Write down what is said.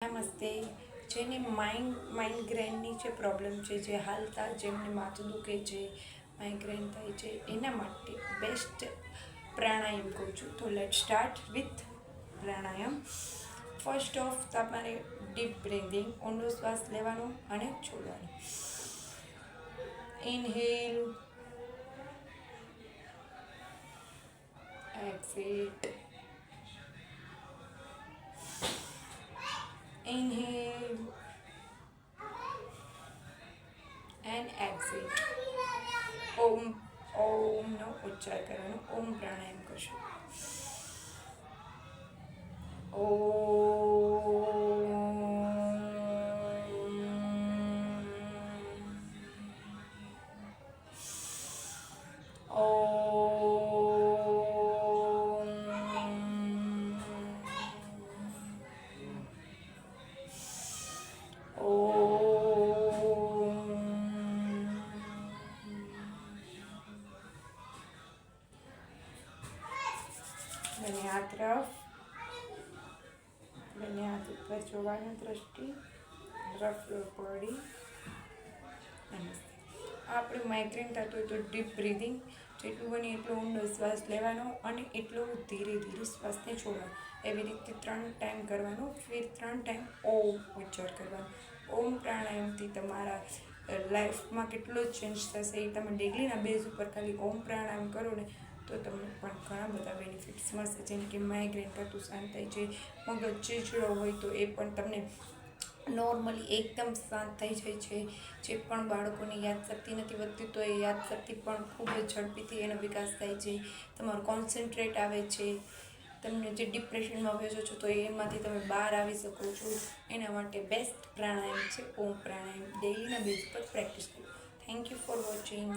નમસ્તે. જેને માઇગ્રેનની જે પ્રોબ્લેમ છે, જે હાલતા જેમને માથું દુખે છે, માઇગ્રેન થાય છે, એના માટે બેસ્ટ પ્રાણાયામ કહું છું. તો let start with pranayama. First of તમારે ડીપ બ્રીધિંગ, ઊંડો શ્વાસ લેવાનો અને છોડવાનો. Inhale, exhale. Inhale and exhale. ઓમનો ઉચ્ચાર કરવાનો. ઓમ પ્રાણાયામ કરશો. બંને હાથ રફ, બંને હાથ ઉપર જોવાનું, દ્રષ્ટિ રફ પડી. નમસ્તે. આપણે માઇગ્રેન થતું હોય તો ડીપ બ્રીધિંગ, જેટલું બને એટલો ઊંડો શ્વાસ લેવાનો અને એટલો ધીરે ધીરે શ્વાસને છોડવાનો. એવી રીતે 3 ટાઈમ કરવાનું. ફિર 3 ટાઈમ ઓમ ઉચ્ચાર કરવાનો. ઓમ પ્રાણાયામથી તમારા લાઈફમાં કેટલો ચેન્જ થશે એ તમે ડેલીના બેઝ ઉપર ખાલી ઓમ પ્રાણાયામ કરો ને તો તમને પણ ઘણા બધા બેનિફિટ્સ મળશે. જેમ કે માઇગ્રેન થતું શાંત થાય છે, મગજ ચીચડો હોય તો એ પણ તમને નોર્મલી એકદમ શાંત થઈ જાય છે. જે પણ બાળકોની યાદશક્તિ નથી વધતી તો એ યાદશક્તિ પણ ખૂબ જ ઝડપીથી એનો વિકાસ થાય છે. તમારું કોન્સન્ટ્રેટ આવે છે. તમને જે ડિપ્રેશનમાં બેસો છો તો એમાંથી તમે બહાર આવી શકો છો. એના માટે બેસ્ટ પ્રાણાયામ છે ઓમ પ્રાણાયામ. ડેઈલીના બેઝ પર પ્રેક્ટિસ કરો. Thank you for watching.